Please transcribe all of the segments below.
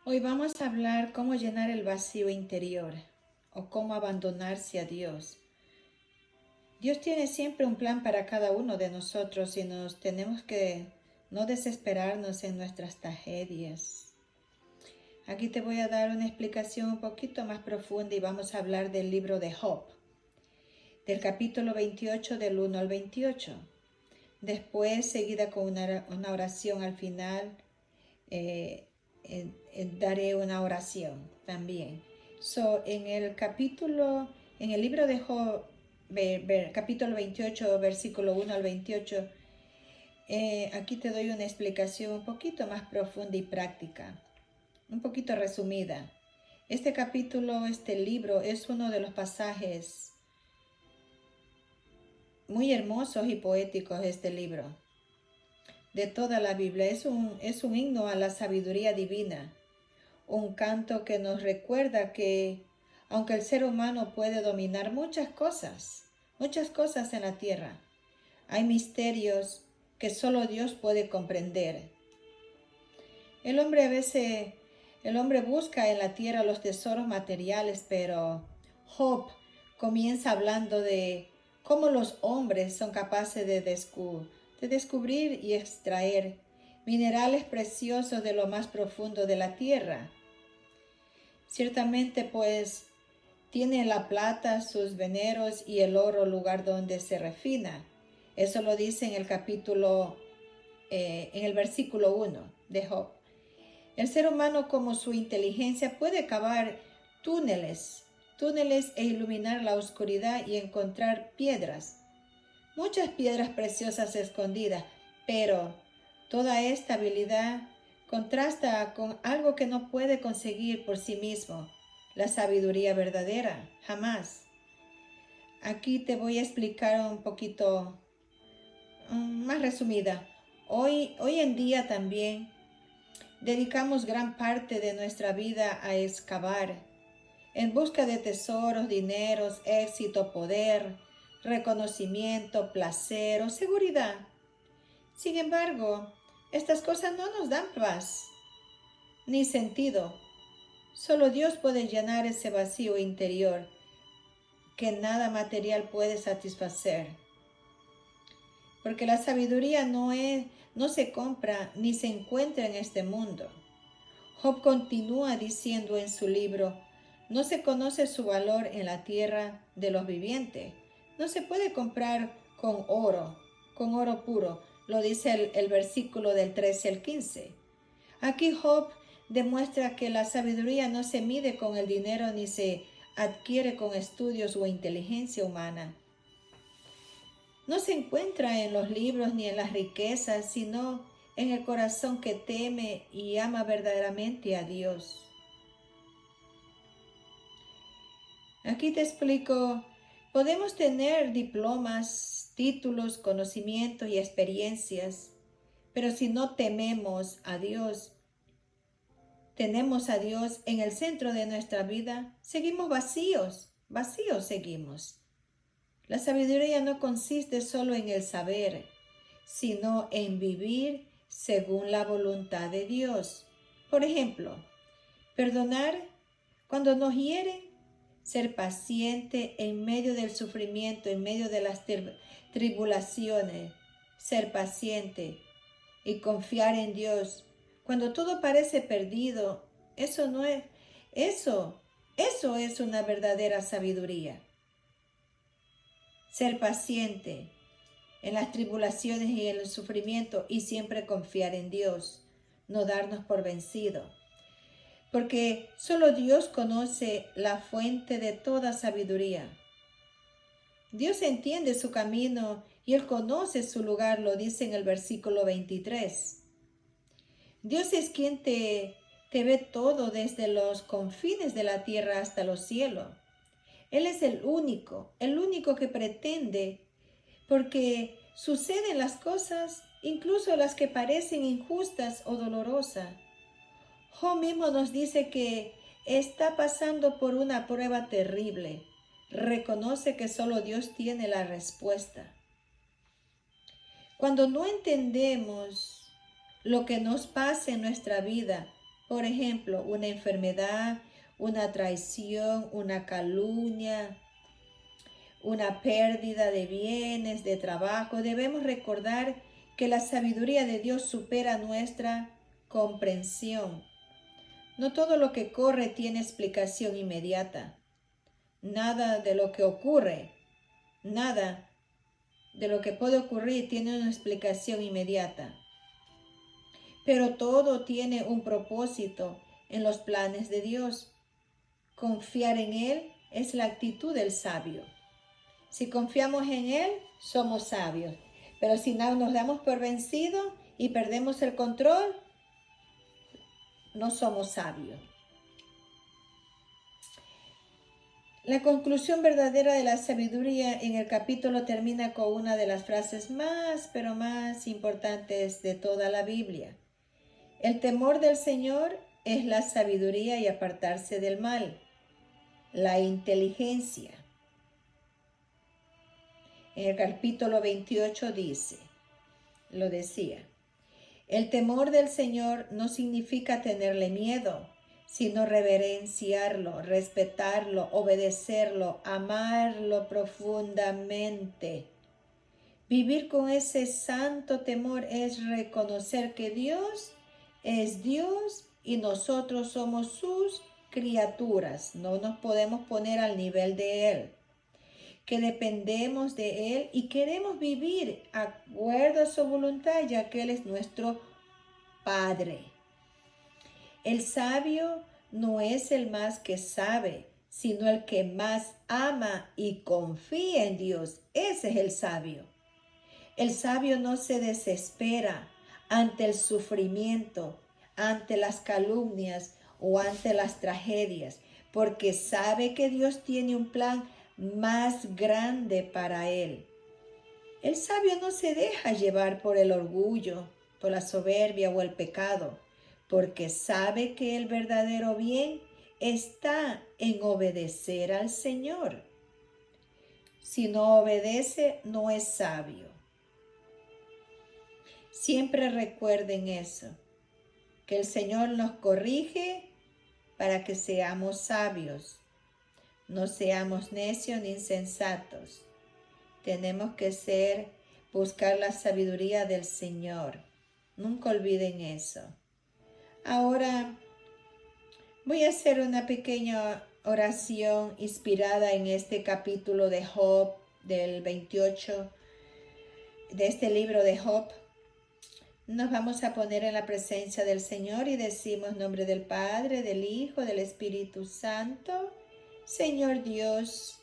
Hoy vamos a hablar cómo llenar el vacío interior o cómo abandonarse a Dios. Dios tiene siempre un plan para cada uno de nosotros y nos tenemos que no desesperarnos en nuestras tragedias. Aquí te voy a dar una explicación un poquito más profunda y vamos a hablar del libro de Job, del capítulo 28 del 1 al 28. Después, seguida con una oración al final, daré una oración también. En el libro de Job, capítulo 28, versículo 1 al 28, aquí te doy una explicación un poquito más profunda y práctica, un poquito resumida. Este libro es uno de los pasajes muy hermosos y poéticos, este libro, de toda la Biblia. Es un himno a la sabiduría divina, un canto que nos recuerda que aunque el ser humano puede dominar muchas cosas en la tierra, hay misterios que solo Dios puede comprender. El hombre a veces, el hombre busca en la tierra los tesoros materiales, pero Job comienza hablando de cómo los hombres son capaces de descubrir y extraer minerales preciosos de lo más profundo de la tierra. Ciertamente, pues, tiene la plata sus veneros y el oro lugar donde se refina. Eso lo dice en el versículo 1 de Job. El ser humano, como su inteligencia, puede cavar túneles e iluminar la oscuridad y encontrar muchas piedras preciosas escondidas, pero toda esta habilidad contrasta con algo que no puede conseguir por sí mismo: la sabiduría verdadera, jamás. Aquí te voy a explicar un poquito más resumida. Hoy en día también dedicamos gran parte de nuestra vida a excavar en busca de tesoros, dineros, éxito, poder, reconocimiento, placer o seguridad. Sin embargo, estas cosas no nos dan paz ni sentido. Solo Dios puede llenar ese vacío interior que nada material puede satisfacer. Porque la sabiduría no se compra ni se encuentra en este mundo. Job continúa diciendo en su libro: no se conoce su valor en la tierra de los vivientes. No se puede comprar con oro puro. Lo dice el versículo del 13 al 15. Aquí Job demuestra que la sabiduría no se mide con el dinero ni se adquiere con estudios o inteligencia humana. No se encuentra en los libros ni en las riquezas, sino en el corazón que teme y ama verdaderamente a Dios. Aquí te explico: podemos tener diplomas, títulos, conocimientos y experiencias, pero si no tenemos a Dios en el centro de nuestra vida, seguimos vacíos seguimos. La sabiduría no consiste solo en el saber, sino en vivir según la voluntad de Dios. Por ejemplo, perdonar cuando nos hieren, ser paciente en medio del sufrimiento, en medio de las tribulaciones, ser paciente y confiar en Dios. Cuando todo parece perdido, eso es una verdadera sabiduría. Ser paciente en las tribulaciones y en el sufrimiento y siempre confiar en Dios, no darnos por vencido. Porque solo Dios conoce la fuente de toda sabiduría. Dios entiende su camino y Él conoce su lugar, lo dice en el versículo 23. Dios es quien te ve todo desde los confines de la tierra hasta los cielos. Él es el único que pretende, porque suceden las cosas, incluso las que parecen injustas o dolorosas. Job mismo nos dice que está pasando por una prueba terrible. Reconoce que solo Dios tiene la respuesta. Cuando no entendemos lo que nos pasa en nuestra vida, Por ejemplo, una enfermedad, una traición, una calumnia, una pérdida de bienes, de trabajo. Debemos recordar que la sabiduría de Dios supera nuestra comprensión. No todo lo que corre tiene explicación inmediata. Nada de lo que ocurre, nada de lo que puede ocurrir tiene una explicación inmediata. Pero todo tiene un propósito en los planes de Dios. Confiar en Él es la actitud del sabio. Si confiamos en Él, somos sabios. Pero si no nos damos por vencidos y perdemos el control, no somos sabios. La conclusión verdadera de la sabiduría en el capítulo termina con una de las frases pero más importantes de toda la Biblia. El temor del Señor es la sabiduría y apartarse del mal, la inteligencia. En el capítulo 28 lo decía, el temor del Señor no significa tenerle miedo, sino reverenciarlo, respetarlo, obedecerlo, amarlo profundamente. Vivir con ese santo temor es reconocer que Dios es Dios y nosotros somos sus criaturas. No nos podemos poner al nivel de Él, que dependemos de Él y queremos vivir acuerdo a su voluntad, ya que Él es nuestro Padre. El sabio no es el más que sabe, sino el que más ama y confía en Dios. Ese es el sabio. El sabio no se desespera ante el sufrimiento, ante las calumnias o ante las tragedias, porque sabe que Dios tiene un plan más grande para él. El sabio no se deja llevar por el orgullo, por la soberbia o el pecado, porque sabe que el verdadero bien está en obedecer al Señor. Si no obedece, no es sabio. Siempre recuerden eso, que el Señor nos corrige para que seamos sabios. No seamos necios ni insensatos. Tenemos que buscar la sabiduría del Señor. Nunca olviden eso. Ahora voy a hacer una pequeña oración inspirada en este capítulo de Job, del 28, de este libro de Job. Nos vamos a poner en la presencia del Señor y decimos en nombre del Padre, del Hijo, del Espíritu Santo. Señor Dios,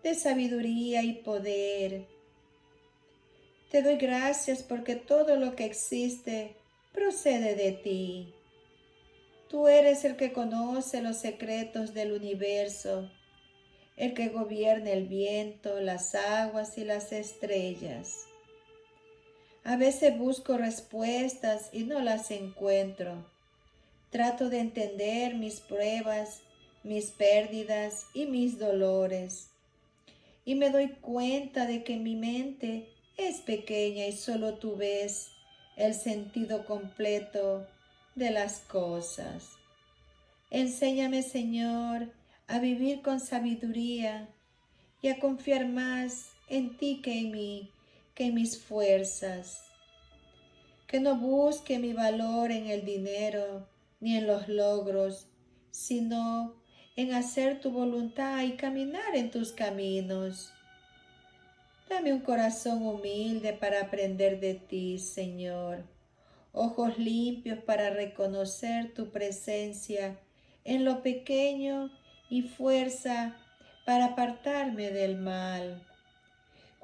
de sabiduría y poder, te doy gracias porque todo lo que existe procede de ti. Tú eres el que conoce los secretos del universo, el que gobierna el viento, las aguas y las estrellas. A veces busco respuestas y no las encuentro. Trato de entender mis pruebas, mis pérdidas y mis dolores. Y me doy cuenta de que mi mente es pequeña y solo tú ves el sentido completo de las cosas. Enséñame, Señor, a vivir con sabiduría y a confiar más en ti que en mí, que en mis fuerzas. Que no busque mi valor en el dinero ni en los logros, sino en hacer tu voluntad y caminar en tus caminos. Dame un corazón humilde para aprender de ti, Señor. Ojos limpios para reconocer tu presencia en lo pequeño y fuerza para apartarme del mal.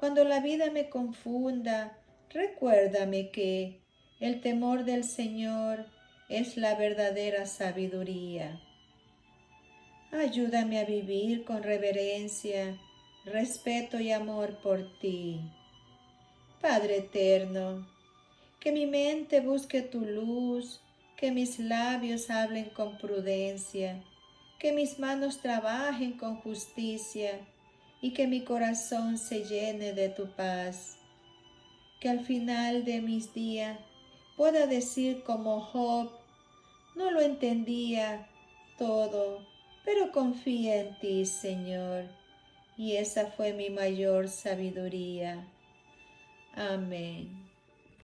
Cuando la vida me confunda, recuérdame que el temor del Señor es la verdadera sabiduría. Ayúdame a vivir con reverencia, respeto y amor por ti. Padre eterno, que mi mente busque tu luz, que mis labios hablen con prudencia, que mis manos trabajen con justicia y que mi corazón se llene de tu paz. Que al final de mis días pueda decir como Job, no lo lo entendía todo, pero confié en ti, Señor, y esa fue mi mayor sabiduría. Amén.